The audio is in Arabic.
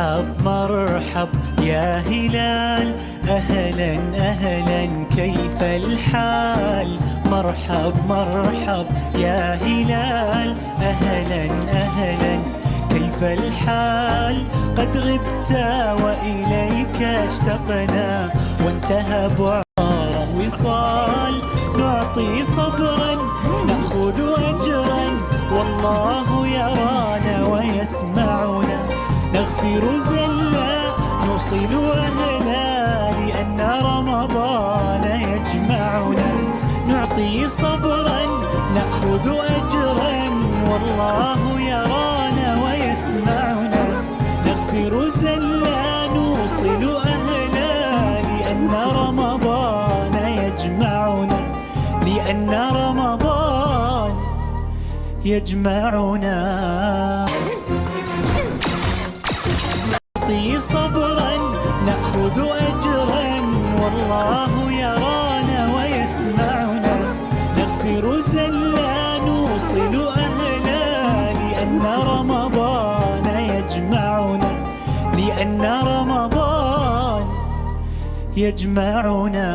مرحب مرحب يا هلال، أهلا أهلا كيف الحال؟ مرحب مرحب يا هلال، أهلا أهلا كيف الحال؟ قد غبت وإليك اشتقنا، وانتهى بعار وصال. نعطي صبرا نأخذ أجرا، والله يرانا ويسمعنا. نغفر زلا نوصل أهلا، لأن رمضان يجمعنا. نعطي صبرا نأخذ أجرا، والله يرانا ويسمعنا. نغفر زلا نوصل أهلا، لأن رمضان يجمعنا. لأن رمضان يجمعنا. نعطي صبرا نأخذ أجرا، والله يرانا ويسمعنا. نغفر زلا نوصل أهلا، لأن رمضان يجمعنا. لأن رمضان يجمعنا.